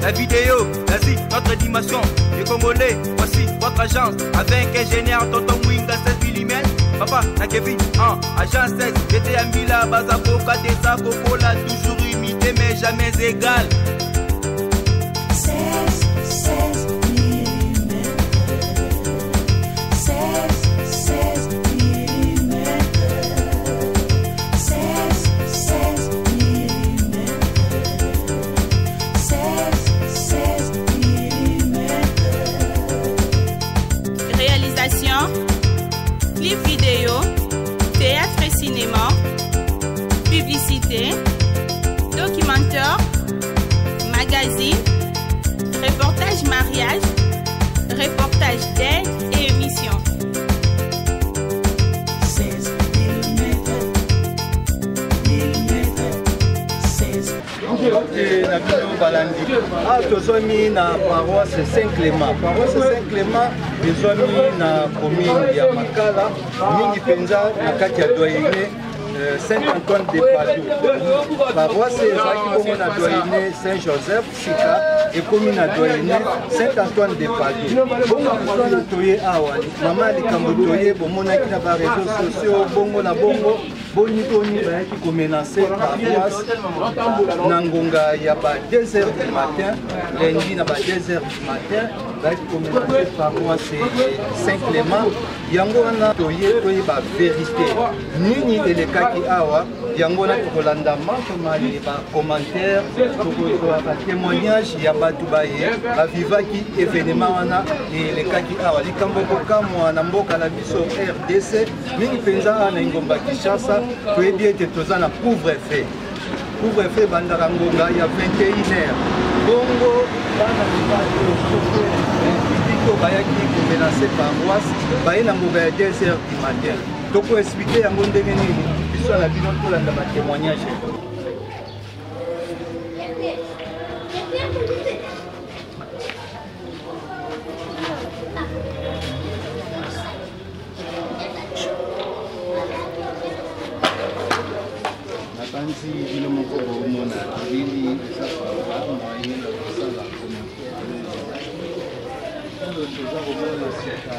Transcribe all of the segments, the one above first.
la vidéo, vas-y, notre dimension. Les Congolais, voici votre agence. Avec ingénieur Tonton Mwinga 16 mm. Papa, na Kevin, agence 16. J'étais à Mila, Bazako, Kadesa, Kokola, toujours imité mais jamais égal. 16 mm. 16 mm. 16 mm. 16 mm. Réalisation, clip vidéo, théâtre et cinéma, publicité, documentaire, magazine, reportage mariage, reportage d'aide et émission. 16 mm. 16. Na bino balandi tozwami na paroisse Saint-Clément. Paroisse Saint-Clément ezwami na commune ya Makala mingi penza na kati ya doyene Saint-Antoine de Padoue. Paroisse ezalaki bongo na doyene Saint-Joseph Sika ekomi na doyene Saint-Antoine de Padoue. Bongo wana toye awa mama likambo toye bomonaki na ba réseaux sociaux bongo na bongo boni bayaki komenacer paroisse na ngonga ya ba 2h du matin lundi na ba 2h du matin bayaki komenacer paroisse Saint-Clément. Yango wana toye ba vérité nini elekaki awa yango na tokolanda makomali ba commentaire tokozwa ba témoignage ya batu baye bavivaki événement wana elekaki awa likambo kokamwa na mboka na biso RDC mingi penza na ngomba Kinshasa toyebi ete toza na couvre-feu. Couvre-feu bandaka ngonga ya 21h bongo bana biko bayaki komenacer paroisse baye na ngonga ya 2h du matin. Toko expliquer yango ndenge nini biso na bino tolanda ba témoignage. Nakanzi bino moko bomona bili eza moyen na kosala toza komona sika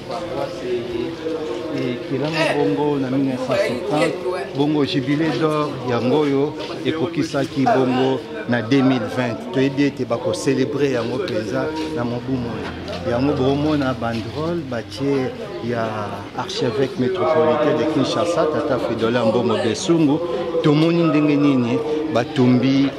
paroisse ekelama bongo na 1960 bongo jubilé d'or yango oyo ekokisaki bongo na 2020 toyebi ete bakocelebre yango mpenza na mobumu yango bomona banderole batie ya archevêque métropolitain de Kinshasa Tata Fridolin Mbongo Besungu tomoni ndenge nini batumbi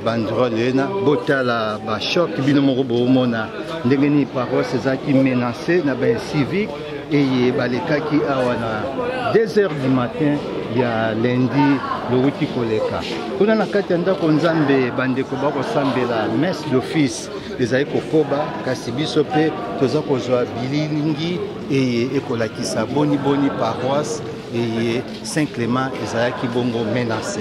banderole ena botala ba choc bino moko bomona ndenge nini paroisse ezalaki menacé na ba civique eye balekaki awa na 2h du matin ya lundi loruki koleka kuna na kati ya ndako nzambe bandeko bakosambela messe d'office ezali kokoba kasi biso mpe toza kozwa bililingi eye ekolakisa boni paroisse eye Saint-Clément ezalaki bongo menacé.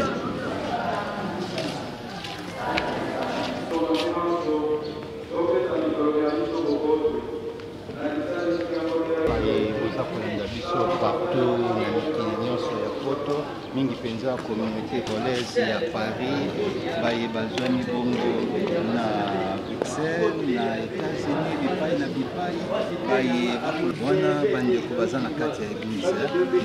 Partout na mikili nyonso ya poto mingi penza communauté congolaise ya Paris baye bazwani bongo na Bruxelles na États-Unis bipai baye wana bandeko baza na kati ya église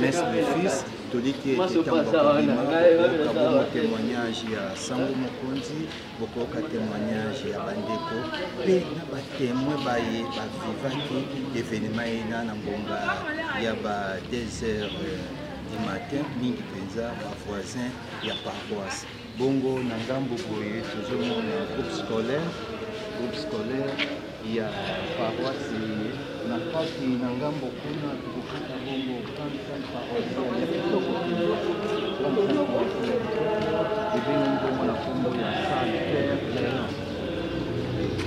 messe d'office toliki ete ntango bakobima bokoyoka bongo témoignage ya Sango Mokonzi bokoyoka témoignage ya bandeko mpe na batémoin baye bavivaki événement ena na ngonga ya ba 2h du matin mingi penza ba voisin ya paroisse bongo na ngambo boye tozomona groupe scolaire ya paroisse na kati na ngambo kuna tukokata bongo kansan paroisse ya kitoko ebeni bongo na kombo ya Saint-Pierre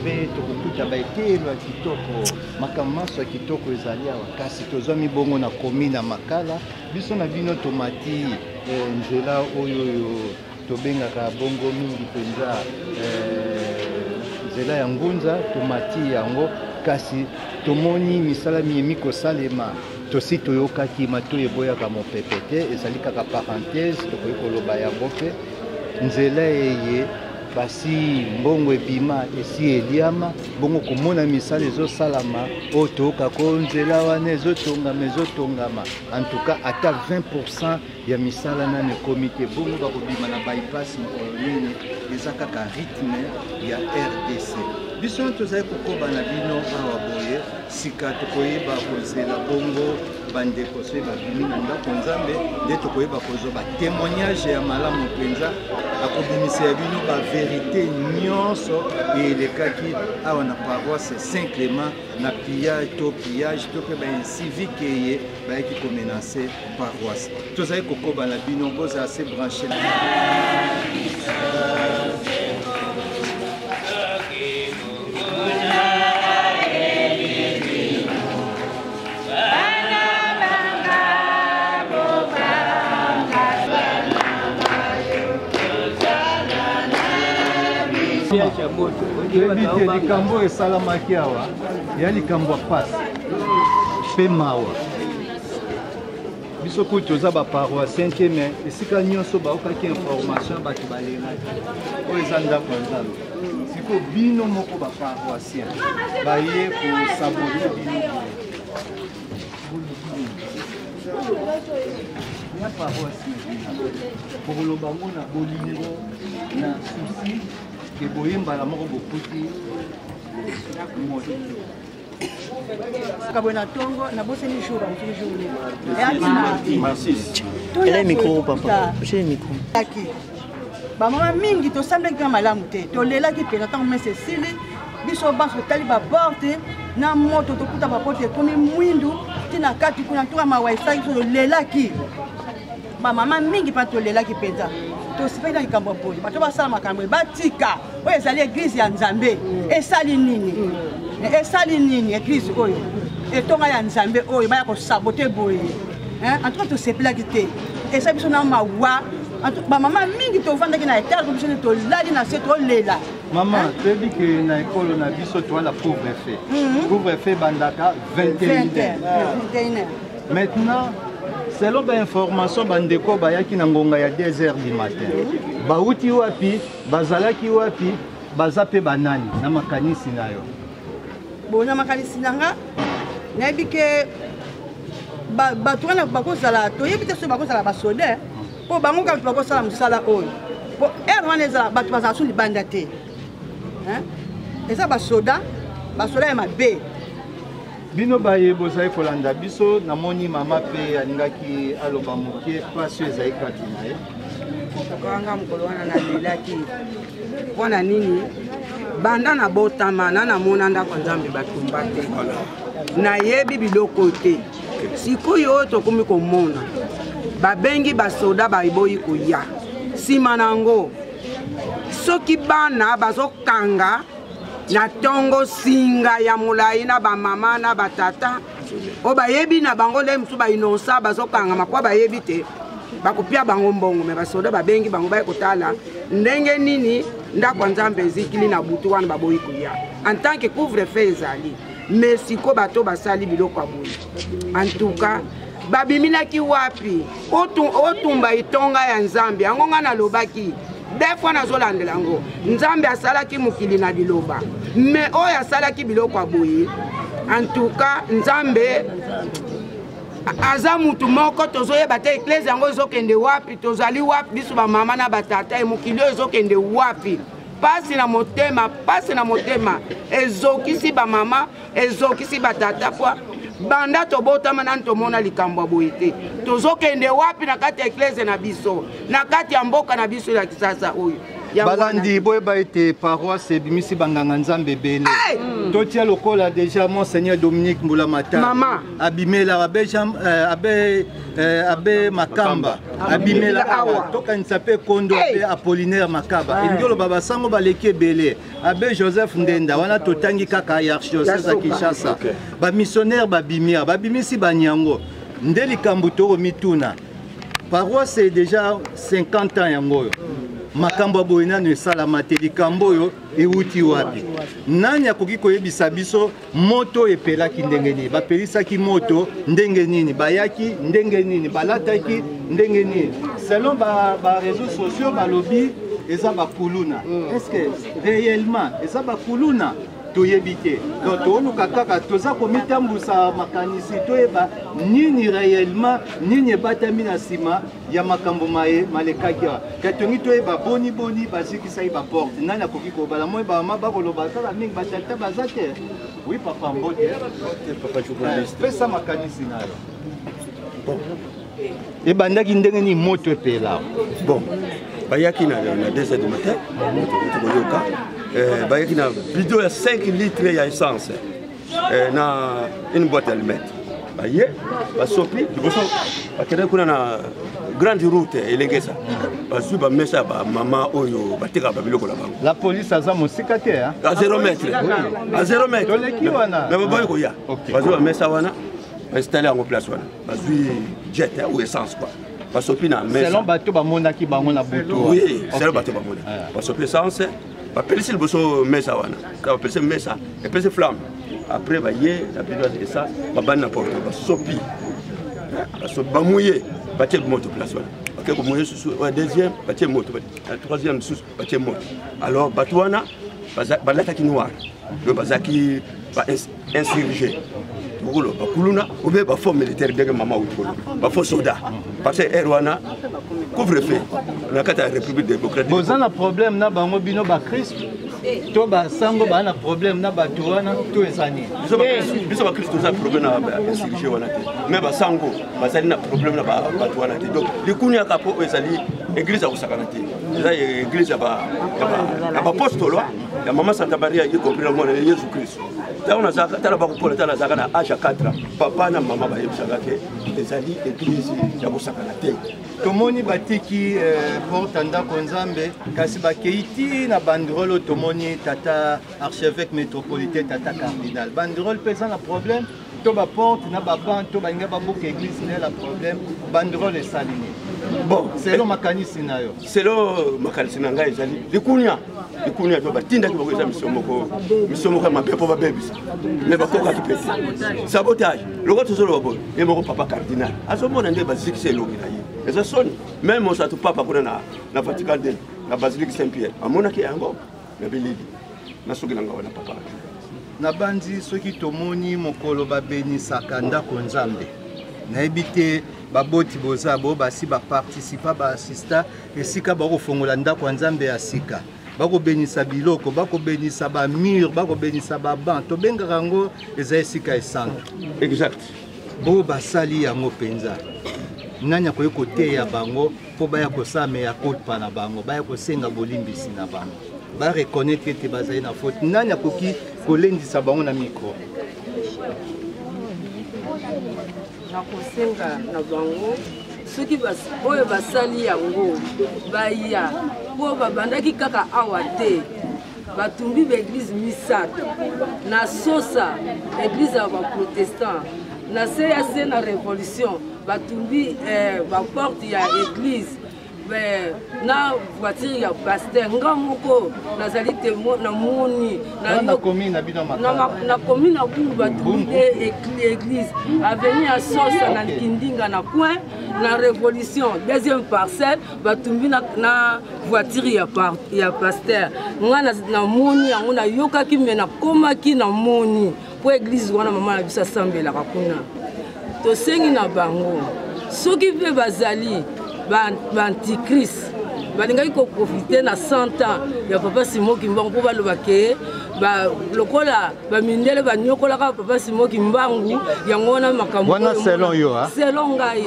mpe tokokuta baetelo ya kitoko makambo maso ya kitoko ezali awa kasi tozwami bongo na komi na Makala biso na bino tomati nzela oyo tobengaka bongo mingi penza nzela ya ngunza tomati yango kasi tomoni misala miyemi kosalema tosi toyokaki mato eboyaka mopepe te ezali kaka parenthèse tokoki koloba yango mpe nzela eye basi mbongo ebima esi eliama bongo komona misala ezosalama oyo toyoka ko nzela wana ezotongama en tout cas ata 20% ya misala nano ekomi te bongo bakobima na bypass mokolo nini eza kaka rythme ya RDC biso tozali kokoba na bino awa boye sika tokoyeba kozela bongo bandeko soki babimi na ndako nzambe nde tokoyeba kozwa batémoignage ya malamu mpenza akobimisa ya bino baverité nyonso elekaki awa na paroisse Saint Clément na pillage to mpe bainsivique eye bayaki komenase paroisse tozali kokoba na bino bozala se branché likambo esalamaki awa ya likambo ya pasi mpe mawa biso kutu toza baparoisienke me esika nyonso baokaki information bato balelaki oyo eza ndako ya nzambe siko bino moko baparoisien baye kosabote bino ya paroisien kokoloba ngo na bolingo na susi ke boyembala moko bokuti kabona tongo na boseni jour bamama mingi tosambelaki malamu te tolelaki mpenza ntango mese esili biso banso totali baporte na moto tokuta baporte ekomi mwindu ntina kati kuna ntuka mawa esali biso tolelaki bamama mingi mpa tolelaki mpenza tosipeli na likambo ya boye bato basala makambo batika oyo ezali eglize ya nzambe esali nini eglize oyo etonga ya nzambe oyo baya kosabote boye antuka tosepelaki te esali biso na mawa bamama mingi tovandaki na etare biso nde tolali na se tolela mama toyebi ke na ekolo na biso toala couvre-feu bandaka 21h maintenant selon bainformation bandeko bayaki na ngonga ya 2h du matin bauti wapi bazalaki wapi baza mpe banani na makanisi na yo bona makanisi nanga nayebi ke bato wana bakozala toyebi te soki bakozala basoda mpo bango kaka bakosala mosala oyo po ere wana ezala bato bazala so libanda te eza basoda ya mabe bino baye bozali kolanda biso namoni mama mpe alingaki aloba moke pasi ezali kati na ye okanga mokolo wana nalelaki mpona nini banda na botama na namona ndako nzambe batumba te nayebi biloko te sikoyo oyo tokomi komona babengi basoda bayiboyi koya nsima nango soki bana bazokanga na tongo singa ya molai na bamama na batata o bayebi na bango le musu bainosa bazokanga makwa bayebi te bakopia bango mbongo me basoda babengi bango baye kotala ndenge nini ndako nzambe ezikili na butu wana baboyi koya en tant que couvre-feu ezali mais siko bato basali biloko ya boyi en tout cas babiminaki wapi otumba itonga ya nzambe yango nga nalobaki des fois nazolandela yango nzambe asalaki mokili na liloba mais oyo asalaki biloko ya boye en tout cas nzambe aza mutu moko tozoyeba te eklese yango ezokende wapi tozali wapi biso bamama na batata e mokili oyo ezokende wapi pasi na motema ezokisi bamama ezokisi batata pwa banda tobotama nani tomona likambo ya boye te tozokende wapi na kati ya eklese na biso na kati ya mboka na biso ya kisasa oyo balandi boyeba ete paroisse ebimisi banganga nzambe ebele totia lokola déjà monseigneur Dominique Mbula Matata abimela abe Makamba abimela awa tokanisa mpe kondo abe Apollinaire Makaba elingi oloba basango baleki ebele abe Joseph Ndenda wana totangi kaka archidiocèse ya Kinshasa bamissionnaire babimisi banyango nde likambo toko mituna paroisse déjà 50 ans yango oyo makambo ya boye nano esalama te likambo oyo euti wapi nani akoki koyebisa biso moto epelaki ndenge nini bapelisaki moto ndenge nini bayaki ndenge nini balataki ndenge nini selon ba réseaux sociaux balobi eza bakuluna. Est-ce que réellement eza bakuluna toyebi te? Donc toluka kaka toza komitambusa makanisi toyeba nini réellement nini ebatami na nsima ya makambo malekaki awa. Katongi toyeba boni bazikisaki baporte nani akoki kobala moi bamama bakoloba kaka mingi batata baza te. Oui papa Mbote, papa journaliste pesa makanisi nayo. Bon. Ebandaki ndenge ni moto epela. Bon. Bayaki na 2h du matin, bayaki na bidon ya 5 litres ya essence na une boîte allumette. Baye, basopi, liboso bakende kuna na grande route elengesa. Bazu ba mesa ba mama oyo bateka ba biloko la bango. La police aza mosika te hein? À 0 mètre. À 0 mètre. Toleki wana. Na baboy ko ya. Bazu ba mesa wana installé en place wana. Bazu jet ou essence quoi. Selon bateau bamonaki bango na butu. Oui, selon bateau bamona. Basopi essence, ba pelisi liboso mesa wana. Ka pelisi mesa, et pelisi flamme. Après baye la bidon essence, ba ban na porte, basopi. Basopi bamouye, batie moto place wana. OK, ko mouye sous deuxième, batie moto. Troisième sous batie moto. Alors batouana balata ki noir. Le bazaki ba insurgé. Bakuluna ou bien ba force militaire de maman ou ba force soldat parce que Erwana couvre-feu na kata République démocratique boza na problème na bango bino ba Christ to ba sango ba na problème na ba tuwana to esani biso ba Christ to za problème na ba insurgé wana te mais ba sango ba sali na problème na ba tuwana te donc likuni ya kapo esali église au sakanate eza église ya ba apostolo ya mama Santa Maria y compris le monde de Jésus Christ. On a tala ba ko tala zaka na âge 4 papa na mama ba yebisaka ke ezali église ya bosakana te. Tomoni batiki porte ndako nzambe kasi bakeiti na banderole tomoni tata archevêque métropolitain tata cardinal banderole pesa na problème to ba porte na ba ban to ba ngaba boka église na la problème banderole esalini. Bon, selon makanisi nayo. Selon makanisi nanga ezali likunya to batinda ki bokoza misomoko mapepo ba bebisa. Mais bakoka kipesi. Sabotage. Loko tozolo babo. Et moko papa cardinal. Azomona nde bazikise loki na ye. Eza soni. Même on satu papa kuna na Vatican de na Basilique Saint-Pierre. Amona ki yango na bilidi. Na soki nanga wana papa. Na bandi soki tomoni mokolo babenisaka ndako nzambe. Na ebite baboti boza bo basi ba participa ba assista esika ba kofongola ndako nzambe ya sika. Bako benisa biloko, bako benisa ba mur, bako benisa ba banc. To benga rango eza esika esantu. Exact. Bo basali yango penza. Nanya koye kote ya bango po baya kosame ya kolpa na bango, baya kosenga bolimbisi na bango. Ba reconnaître que te bazali na faute. Nanya koki kolendisa bango na micro. Na kosenga na bango soki oyo basali yango baya po babandaki kaka awa te batumbi baeglise misato na sosa église ya baprotestant na CAC na révolution batumbi baporte ya église na voiture ya pasteur nga moko nazali témoin na moni na commune na bino na commune na Bumbu batumbi église avenue ya sosa na Kindinga na coin na révolution deuxième parcelle batumbi na voiture ya pasteur nga na moni yango na yokaki me na komaki na moni po église wana mama na biso asambelaka kuna tosengi na bango soki mpe bazali antichrist balingaki koprofite na 100 ans ya papa Simon Kimbangu mpo baloba ke lokola bamindele banyokolaka papa Simon Kimbangu yango wana makambo wana selon yo selon ngai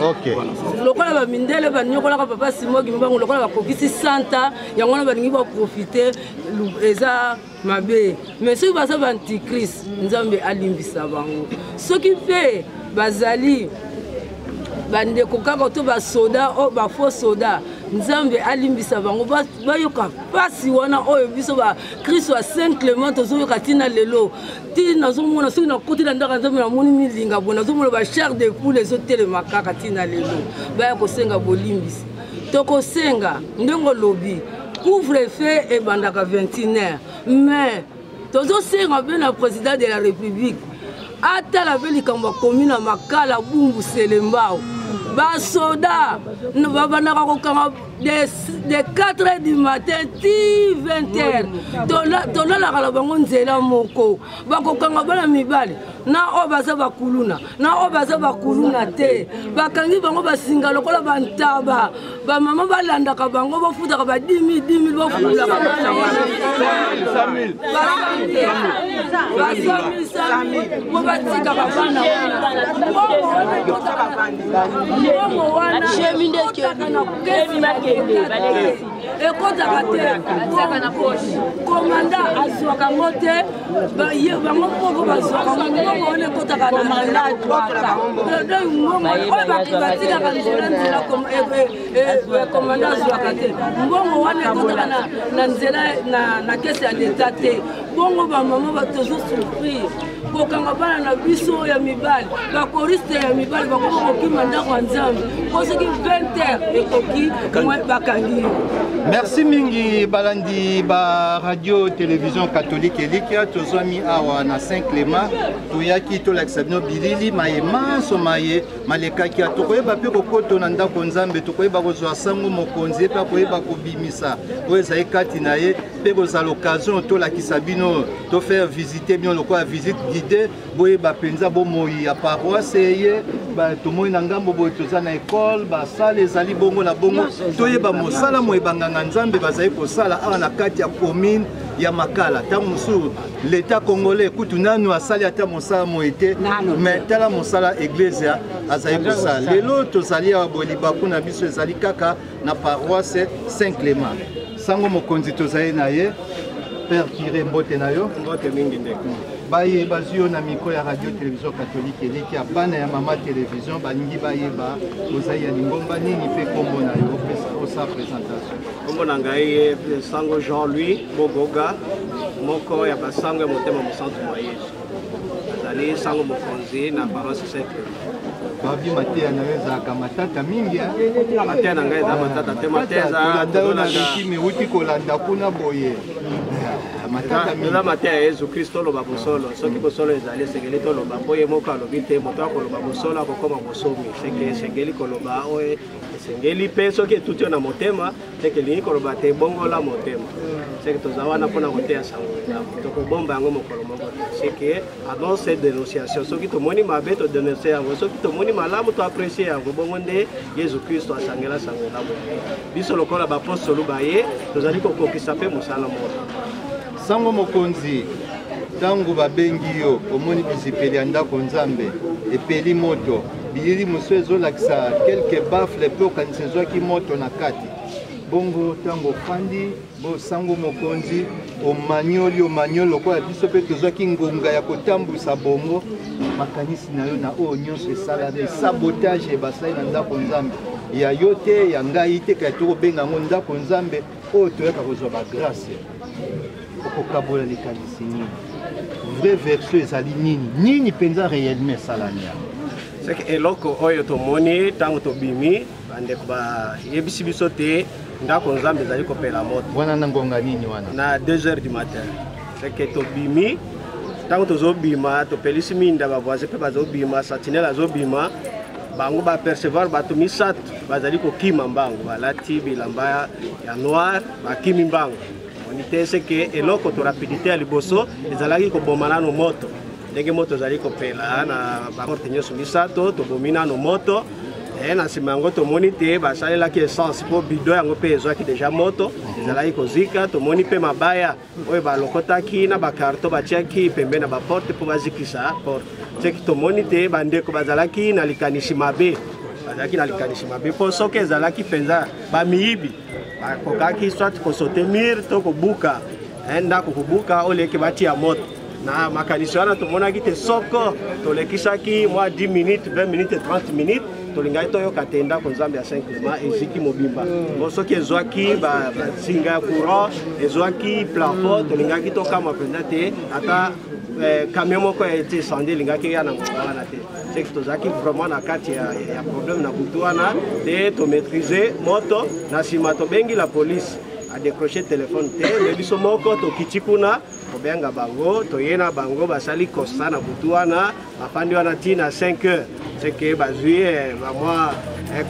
lokola bamindele banyokolaka papa Simon Kimbangu lokola bakokisi 100 ans yango wana balingi baprofite eza mabe mais soki baza antichrist nzambe alimbisa bango soki mpe bazali bandeko kaka to basoda o bafaux soda nzambe alimbisa bango bayoka pasi wana oyo biso ba Kristo a Saint Clément tozoyoka tina lelo tina zomona soki na koti na ndaka nzambe na moni milinga bona zomona ba chair de poule ezotelema kaka tina lelo baya kosenga bolimbisi tokosenga ndenge lobi couvre-feu ebandaka 21h mais tozosenga mpe na président de la République atala mpe likambo ya commune ya Makala Bumbu Selembao basoda babandaka kokanga de 4h du matin ti 20h tolalaka na bango nzela moko bakokanga bana mibali na oyo baza bakuluna na oyo baza bakuluna te bakangi bango basinga lokola bantaba bamama balandaka bango bafutaka ba 10 000 bafutaka bo batikaka bana wana ekotaka te komanda azwaka ngo te bango moko bazwaka ngongo wana ekotaka na batikaka nzela komanda azwaka te mbongo wana ekotaka na nzela na kese ya leta te bongo bamama tozosurprise kokanga bana na biso ya mibali bakoriste ya mibali bakoma kokima ndako ya nzambe po soki 20h ekoki bakangi. Merci mingi balandi ba radio télévision catholique elikia tozwami awa na Saint-Clément toyaki tolakisa bino bilili maye manso maye malekaki tokoyeba mpe kokoto na ndako nzambe tokoyeba kozwa sango mokonzi mpe koyeba kobimisa oyo ezali kati na ye mpe kozala l'occasion tolakisa bino tofaire visiter bino lokola visite guidée boyeba mpenza bomoi ya paroisse ye tomoi na ngambo boye toza na ekole basala ezali bongo na bongo toyeba mosala moyebanganga nzambe bazali kosala awa na kati ya commune ya Makala ntango mosusu l'état congolais kutu nanu asali ata mosala moye te mais tala mosala église azali kosala lelo tozali awa boye libaku na biso ezali kaka na paroisse Saint-Clément sango mokonzi tozali na ye Père Kiré mbote na yo mbote mingi ndeko baye bazio na miko ya radio télévision catholique eleki ya bana ya mama télévision balingi bayeba ozali ya lingomba nini mpe kombo na yo osa présentation kombo na ngai sango Jean-Louis Bogoga moko ya basango ya motema mosantu mwa Yesu azali sango mokonzi na paroisse Saint-Clément babi mateya na yo ezalaka matata mingi mateya na ngai eza matata te mateya ezakimi uti kolanda kuna boye eza mateya ya Yesu Kristo oloba bosolo soki bosolo ezali esengeli toloba mpo ye moko alobi te moto akoloba bosolo akokoma bosomi seke esengeli koloba oyo esengeli mpe soki etuti yo na motema seke elingi koloba te ebongola motema seke toza wana mpona koteya sango tokobomba yango mokolo moko te seke annonce dénonciation soki tomoni mabe todénonce yango soki tomoni malamu toapprécie yango bongo nde Yesu Kristo asangela sango na boye biso lokola bapostolo baye tozali kokokisa mpe mosala moko sango mokonzi ntango babengi yo omoni bizipeli ya ndako nzambe epeli moto bilili mosusu ezolakisa kelke bafle mpe okanisa ezwaki moto na kati bongo ntango ofandi sango mokonzi omanioli lokola biso mpe tozwaki ngonga ya kotambwisa bongo makanisi na yo na oyo nyonso esalami sabotage basali na ndako nzambe ya yo te ya ngai te kaya tokobenga yango ndako nzambe oyo toyaka kozwa bagrâce okokabola likanisi nini vrai verso ezali nini mpenza réellement esalami seke eloko oyo tomoni ntango tobimi bandeko bayebisi biso te ndako nzambe ezali kopela moto wana na ngonga nini wana na 2h du matin seke tobimi ntango tozobima topelisi minda bavoisin mpe bazobima sentinelle azobima bango bapercevoir bato misato bazali kokima mbango balati bilamba ya noir bakimi mbango onite seke eloko to rapidité ya liboso ezalaki koboma nano moto ndenge moto ezali kopela na baporte nyonso misato tobomi nano moto na nsima yango tomoni te basalelaki essence mpo bido yango mpe ezwaki deja moto ezalaki kozika tomoni mpe mabaya oyo balokotaki na bakarton batiaki pembe na baporte mpo bazikisa porte seki tomoni te bandeko bazalaki na likanisi mabe mpo soki ezalaki mpenza bamiyibi bakokaki soit kosote mire to kobuka ndako kobuka oleki batia moto na makanisi wana tomonaki te soko tolekisaki mwa 10 minutes 20 minutes 30 minutes tolingaki toyoka te ndako nzambe ya Saint-Clément eziki mobimba bo soki ezwaki bazinga ya courant ezwaki plafond tolingaki tokama mpenza te ata camion moko ete sandi elingaki ya na ngonga wana te seki tozalaki vraiment na kati ya problème na butu wana te tomaîtrise moto na nsima tobengi la police a décroché téléphone te me biso moko tokiti kuna tokobenga bango toyena bango basali constat na butu wana bafandi wana ntina 5 heures seke bazwi bamwa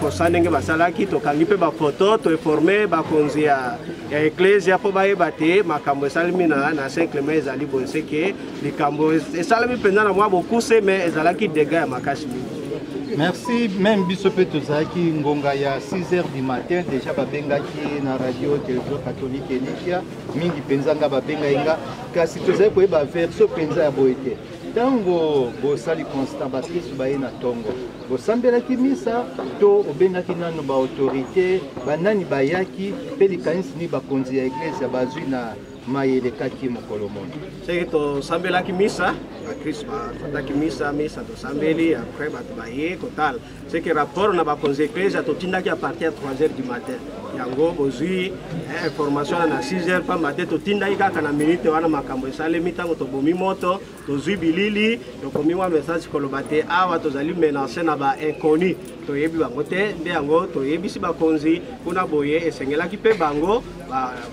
constat ndenge basalaki tokangi mpe bafoto toinforme bakonzi ya eklesia mpo bayeba te makambo esalemi na 5 Clément ezali boye seke likambo esalemi mpenza na mwa bokuse me ezalaki dega ya makasi mingi. Merci. Même biso pe tozalaki ngonga ya 6h du matin déjà babengaki na radio télévision catholique Elikia mingi penza nga babenga inga kasi tozali koyeba verso penza ya boye te ntango bosali constat bakristu baye na ntongo bosambelaki misa to obengaki nano baautorité banani bayaki mpe likanisi ni bakonzi ya eglise bazwi na mayelekaki mokolo mono seke tosambelaki misa bakristu bafataki misa tosambeli après bato baye kotala seke rapport na bakonzi eklise totindaki a partir ya 3h du matin yango bozwi information na 6h pa matin totindaki kaka na minute wana makambo esalemi ntango tobomi moto tozwi bilili tokomi mwa message koloba te awa tozali menace na bainconnu toyebi bango te nde yango toyebisi bakonzi kuna boye esengelaki mpe bango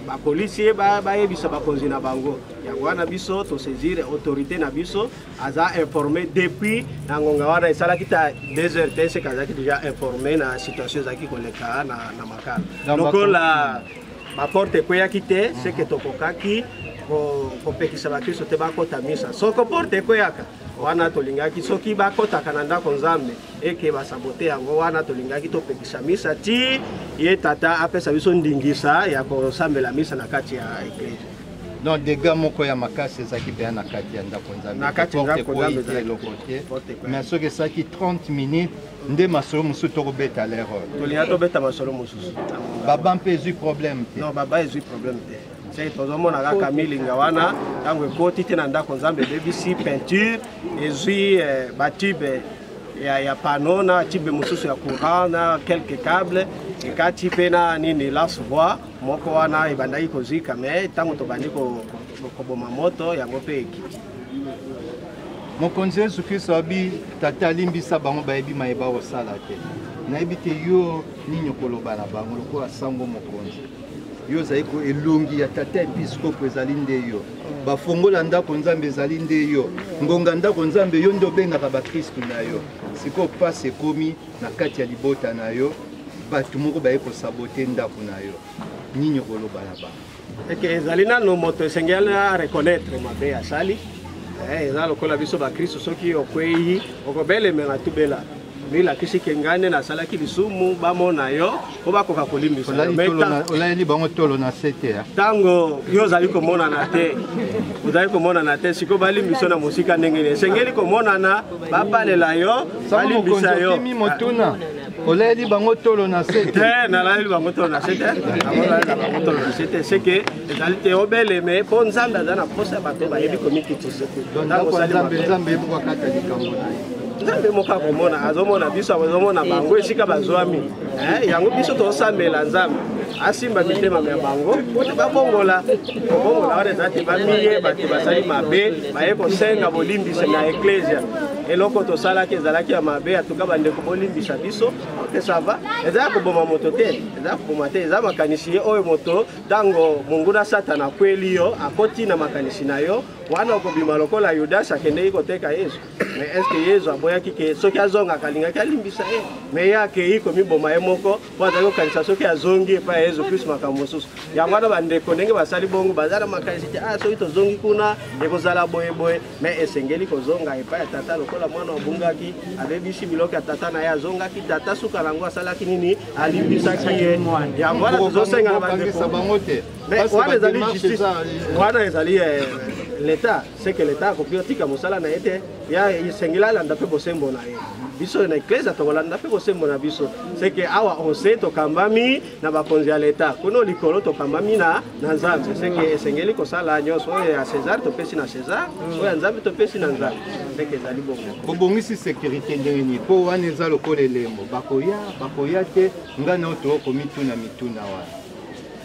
bapolisier bayebisa bakonzi na bango yango wana biso tosaisir autorité na biso aza informé depuis na ngonga wana esalaki ta 2h te seke azalaki déjà informé na situation ezalaki koleka na makala lokola baporte ekweyaki te seke tokokaki kopekisa bakristo te bakota misa soko porte ekweyaka wana tolingaki soki bakotaka na ndako nzambe eke basabote yango wana tolingaki topekisa misa ti ye tata apesa biso ndingisa ya kosambela misa na kati ya eglise. Non, dégâts moko ya makasi ezalaki mpe na kati ya ndako nzambe na kati ya ndako nzambe eloko te mais soki esalaki 30 minutes nde masolo mosusu tokobeta l'erreur tolinga tobeta masolo mosusu baba mpe ezwi problème te non baba ezwi problème te sei tozomona kaka milinga wana ntango ekoti te na ndako nzambe ebebisi peinture ezwi batube ya pano na tibe mosusu ya courant na quelques câbles ekati mpe na nini lance voix moko wana ebandaki kozwika me ntango tobandi koboma moto yango mpe ekiti mokonzi yesu kristo abi tata alimbisa bango bayebi mayeba kosala te nayebi te yo nini okoloba na bango lokola sango mokonzi yo ozali elongi ya tata episkopo ezali nde yo bafongola ndako nzambe ezali nde yo ngonga ndako nzambe yo nde obengaka bakristu na yo sikoyo pasi ekomi na kati ya libota na yo bato moko baye kosabote ndako na yo nini okoloba na bango eke ezali nano moto esengeli na reconnaître mabe asali eza lokola biso bakristu soki okweyi okobelemela tubela milakisi kengane nasalaki lisumu bamona yo po bakoka kolimbisa olayeli bango tolo na sete ntango yo ozali komonana te sikoyo balimbiso na mosika ndenge esengeli komonana bapalela yo balimbisa yo olayeli bango tolo na sete nalayeli bango tolo na sete seke ezali te obeleme mpo nzambe aza na posa ya bato bayebi komikitisa nzambe ebokakata likambo na ye nzambe moko akomona azomona biso azomona bango esika bazwami yango biso tosambela nzambe asimba mitema ya bango pote babongola wana eza te bamiye bato basali mabe baye kosenga bolimbisa na eklesia eloko tosalaki ezalaki ya mabe atuka bandeko bolimbisa biso te sava eza koboma moto te eza koboma te eza makanisi ye oyo moto ntango monguna satana akweli yo akoti na makanisi na yo wana okobima lokola yudas akendeki koteka yesu me eske yesu aboyaki ke soki azongaka alingaki alimbisa ye me ye akei komiboma ye moko po azali kokanisa soki azongi epai ya yesu kristu makambo mosusu yango wana bandeko ndenge basali bongo baza na makanisi te soki tozongi kuna ekozala boyeboye me esengeli kozonga epai ya tata lokola mwana obungaki abebisi biloko ya tata na ye azongaki tata suka nango asalaki nini alimbisaki ye yango wana tozosenga na bandeko wana ezali l'État, c'est que l'État a compris que mosala na ete ya isengela landa pe bosembo na ye biso na eklesa to landa pe bosembo na biso c'est que awa on sait to kambami na bakonzi ya l'État kono likolo to kambami na nzambe c'est que esengeli ko sala nyonso ya César to pesi na César o ya nzambe to pesi na nzambe c'est que zali bongo bobongisi sécurité ndeni po wana eza lokola elembo bakoya te ngana oto komituna mituna wana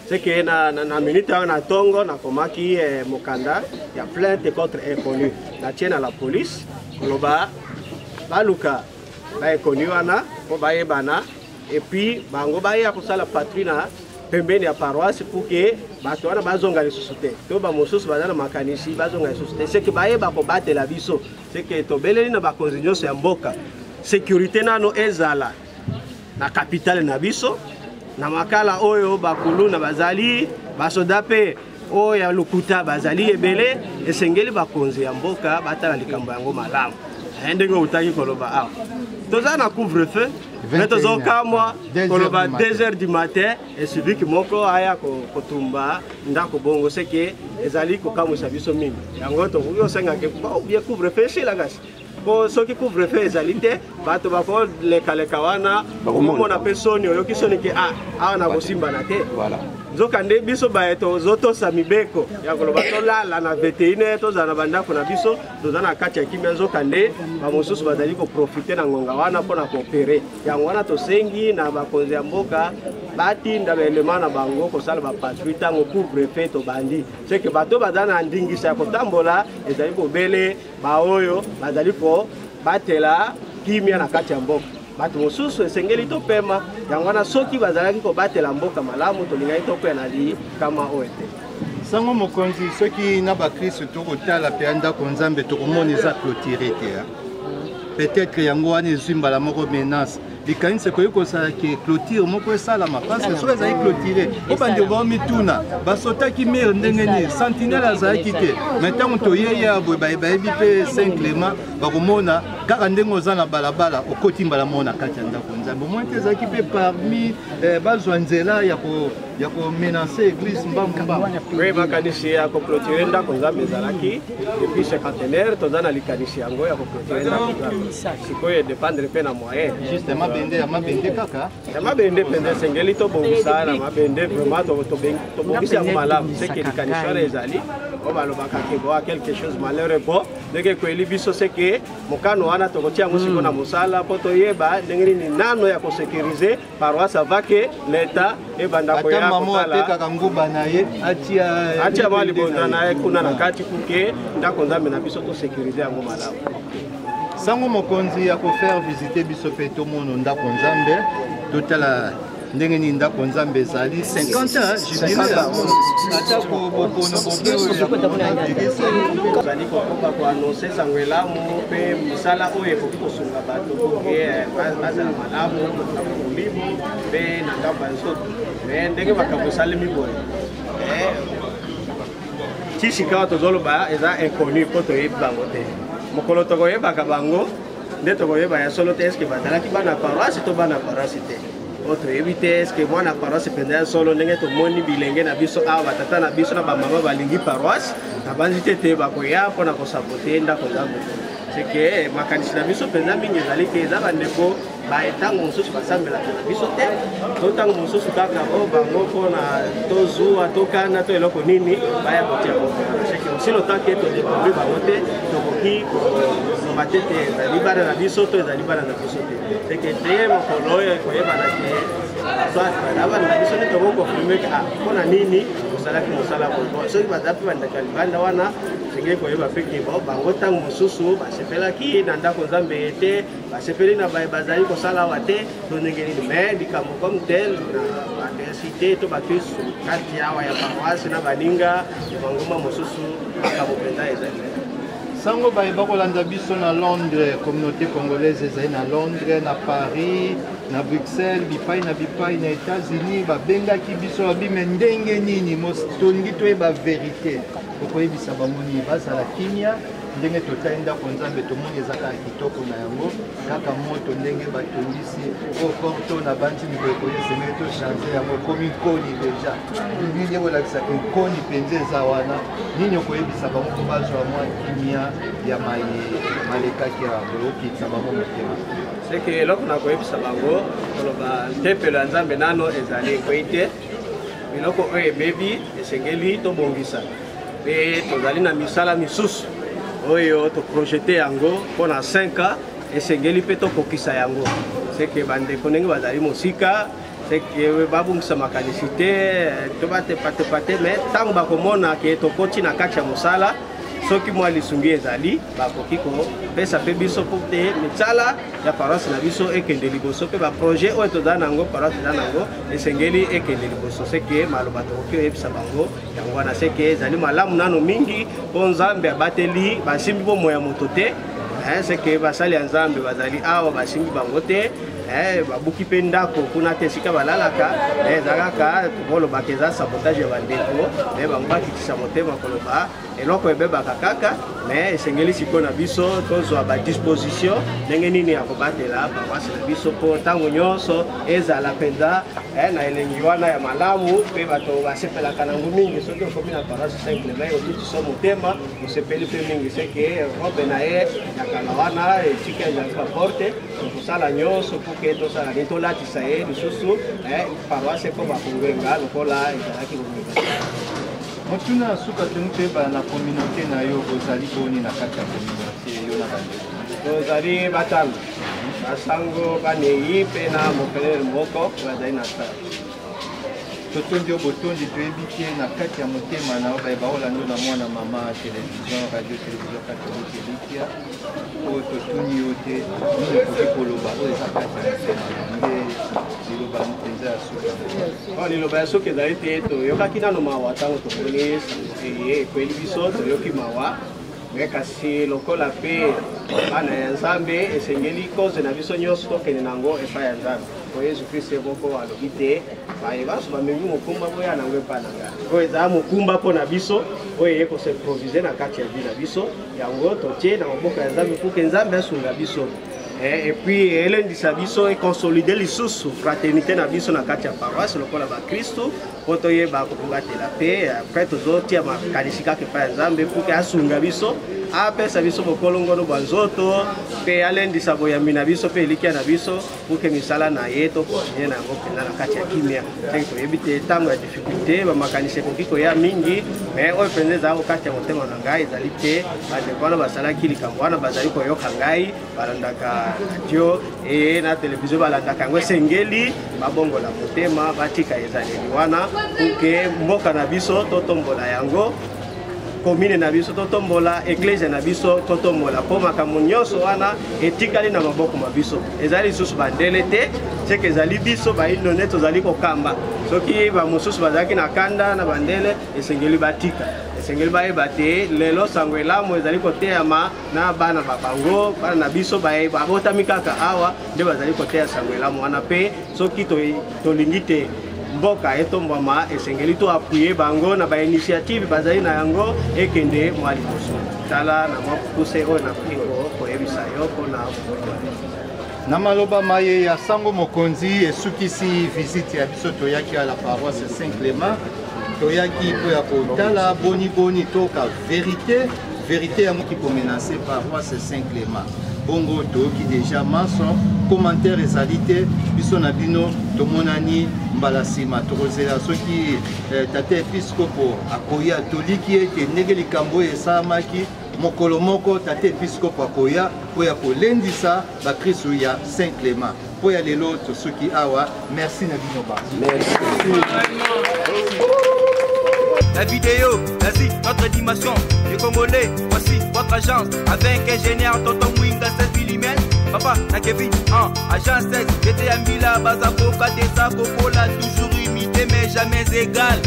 c'est que na minute na tongo na komaki mokanda ya plainte contre inconnu na tienne à la police koloba baluka ba inconnu wana po bayebana et puis bango baya kosala patrouille pembeni ya paroisse pour que bato wana bazonga lisusu te to bamosusu baza na makanisi bazonga lisusu te seke bayeba kobatela biso seke tobeleli na bakonzi nyonso ya mboka sécurité nano ezala na capitale na biso na makala oyo bakulu na bazali basoda pe oyo ya lokuta bazali ebele esengeli bakonzi ya mboka batala likambo yango malamu ndenge utaki koloba awa toza na couvre-feu mais tozokamwa koloba 2h du matin esiviki moko aya kotumba ndako bongo seke ezali kokamwisa biso mingi yango tokoki osengaki bien couvre-feu esilakasi po soki couvre-feu ezali te bato bakolekaleka wana bakomona mpe soni oyoki soni ke awa na kosimbana te nzokande biso baye tozotosa mibeko ya koloba tolala na 21 tozala na bandako na biso toza na kati ya kimia nzokande bamosusu bazali koprofite na ngonga wana mpona koopere yango wana tosengi na bakonzi ya mboka batinda baelema na bango kosala bapatrouille ntango couvre-feu tobandi seke bato baza na ndingisa ya kotambola ezali kobele baoyo bazali kobatela kimia na kati ya mboka bato mosusu esengeli topema yango wana soki bazalaki kobatela mboka malamu tolingaki tokwena likama oyo te sango mokonzi soki na bakristo tokotala mpe ndako nzambe tokomona eza clôturé te peut-être yango wana ezwi mbala moko menace likanisi ekoki kosala ke clôture moko esalama parce soki ezali clôturé obandi baomituna basotaki mire ndenge nini sentinelle azalaki te mai ntango toyei ya boye bayebi mpe saint clément bakomona kaka ndenge oza na balabala okoti mbala moko na kati ya ndako nzambe omoi te ezalaki mpe parmi bazwa nzela ya komenace église mbambamba makanisi ya koclôture ndako nzambe ezalaki depuis cinquantenaire toza na likanisi yango ya koclôture ndako nzambe sikoyo edépendre mpe na moyen juste mabende kaka ya mabende mpenza esengeli tobongisa na mabende vraiment tobongisa yango malamu seke likanisi wana ezali o balobaka ke boa quelque chose malheureux po ndenge koyeli biso seke mokano wana tokotia yango siko na mosala mpo toyeba ndenge nini nano ya kosécurize paroisse avake leta ebanda koya atekaka nguba na ye atia mwa libonza na ye kuna na kati kuke ndako nzambe na biso tosécurize yango malamu sango mokonzi ya kofaire visite biso mpe tomona ndako nzambe totala ndenge nini ndako nzambe ezali 50 atako bokono ozali kokoba koannonce sango elamu mpe mosala oyo ekoki kosunga bato poke bazala malamu na molimo mpe na ngambo ya nzoto me ndenge makambo esalemi boye ti sika tozoloba eza inconnu mpo toyebi bango te mokolo tokoyebaka bango nde tokoyeba ya solo te eske bazalaki bana paroisse to bana paroisse te o toyebi te eske mwana paroisse mpenza ya solo ndenge tomoni bilenge na biso awa batata na biso na bamama balingi paroisse nabanzi te bakoya mpona kosapote ndako nzambe seke makanisi na biso mpenza mingi ezali ke eza bandeko baetango mosusu basambelaka na biso te to ntango mosusu kaka o bango mpona tozwa tokana to eloko nini baya kotia seke osilo tanke todécouvrir bango te tokoki koba te te ezali bana na biso to ezali bana na biso te seke te mokolo oyo ekoyebana ke bana na biso nde tokokonfirme ke mpona nini osalaki mosala kobo soki baza mpe bandeka libanda wana sengeli koyeba mpe ke bango ntango mosusu basepelaki na ndako nzambe te basepeli na baye bazali kosala awa te to ndenge nini mais likambo comme tel na bauniversité to bakristu kati awa ya paroisse na baninga ya bangoma mosusu likambo mpenza ezali sango bayeba kolanda biso na Londres communauté congolaise ezali na Londres na Paris na Bruxelles bipai na États-Unis babengaki biso babime ndenge nini tolingi toyeba vérité okoyebisa bango nini bazala kimia ndenge totali ndako nzambe tomoni eza kaka kitoko na yango kaka moto ndenge batongisi oporto na banti mikolo ekoyesengeli tochange yango ekomi nkoni deja nini ekolakisa nkoni mpenza eza wana nini okoyebisa bango mpo bazwa mwa kimia ya malekaki ya boyokitisa bango motema seke eloko na koyebisa bango koloba tempelo ya nzambe nano ezali ekoyi te biloko oyo ebebi esengeli tobongisa mpe tozali na misala misusu oyo toprojete yango mpona 5 ans esengeli mpe tokokisa yango seke bandeko ndenge bazali mosika seke babungisa makanisi te to batepatepa te me ntango bakomona ke tokoti na kati ya mosala soki mwa lisungi ezali bakoki kopesa mpe biso mpo te mitsala ya paroisse na biso ekende liboso mpe baprojet oyo toza nango paroisse eza nango esengeli ekende liboso seke maloba tokoki oyebisa bango yango wana seke ezali malamu nano mingi mpo nzambe abateli basimbi bomoya moto te seke basali ya nzambe bazali awa basimbi bango te babuki mpe ndako kuna te esika balalaka eza kaka tokolobaka eza sabotage ya bandeko me bango bakitisa motema koloba eloko ebebaka kaka me esengeli sikoyo na biso tozwa badisposition ndenge nini ya kobatela paroisse na biso mpo ntango nyonso ezala mpenza na elengi wana ya malamu mpe bato basepelaka nango mingi soki okomi na paroisse Saint-Clément okitisa motema osepeli mpe mingi seke robe na ye ya kala wana etika ezali baporte kosala nyonso mpoke tosala ni tolatisa ye lisusu paroisse mpo bakongenga lokola ezalaki komenga motuna suka tenu mpe na communauté na yo ozali boni na kati ya communauté yo na bandeko tozali batano basango banei mpe na mopelele moko bazali na sala totondi yo botondi toyebi te na kati ya motema na yo baolanda na mwana mama télévision radio télévision catholique elikia oyo totuni yo te nini okoki koloba oyo eza kati ya motema nde liloba mpenza ya suka liloba ya soki ezali te toyokaki nano mawa ntango tomoni ekweli biso toyoki mawa me kasi lokola mpe bana ya nzambe esengeli koze na biso nyonso tokende nango epai ya nzambe po yesu kristo moko alobi te bayebaso bamengi mokumba boya nango epai na ngai oyo ezala mokumba mpo na biso oyo eye kos'improvise na kati ya vi na biso yango totie na maboko ya nzambe mpoke nzambe asunga biso epuis elendisa biso econsolide lisusu fraternité na biso na kati ya paroisse lokola bakristu mpo toyeba kokobatela mpe apres tozotia makanisi kaka epai ya nzambe mpoke asunga biso apesa biso bokolongono bwa nzoto mpe alendisa boyambi na biso mpe elikia na biso mpoke misala na ye tokontinue na yango mpenza na kati ya kimia teke toyebi te ntango ya difficulté bamakanisi ekoki koya mingi me oyo mpenza ezalako kati ya motema na ngai ezali te bandeko wana basalaki likambo wana bazali koyoka ngai balandaka radio na televizio balandaka yango esengeli babongola motema batika ezaleli wana mpoke mboka na biso totombola yango commune na biso totombola église na biso totombola mpo makambo nyonso wana etikali na maboko ma biso ezali lisusu bandele te seke ezali biso bayindo nde tozali kokamba soki bamosusu bazalaki na kanda na bandele esengeli batika esengeli bayeba te lelo sango elamu ezali koteyama na bana babango bana na biso babotami kaka awa nde bazali koteya sango elamu wana mpe soki tolingi te mboka etombwama esengeli toapuye bango na bainitiative bazali na yango ekende mwa liboso tala na mwa puse oyo napiko koyebisa yo mpona na maloba maye ya sango mokonzi esukisi visite ya biso toyaki à la paroisse Saint-Clément toyaki mpo ya kotala boni toka vérité ya moki komenase paroisse Saint-Clément bongo toyoki déjà maso commentaire ezali te biso na bino tomonani mbala nsima tokozela soki tate episkopo akoya toliki ete ndenge likambo oyo esalamaki mokolo moko tate episkopo akoya mpo ya kolendisa bakristu ya Saint-Clément mpo ya lelo tosoki awa merci na bino La vidéo, vas-y, notre dimension. Les Congolais, voici votre agence. Avec ingénieur Tonton Mwinga 16 mm. Papa, na Kevin, agence 16. J'étais à Mila, Bazako, Kadesa, Kokola, toujours imité mais jamais égal.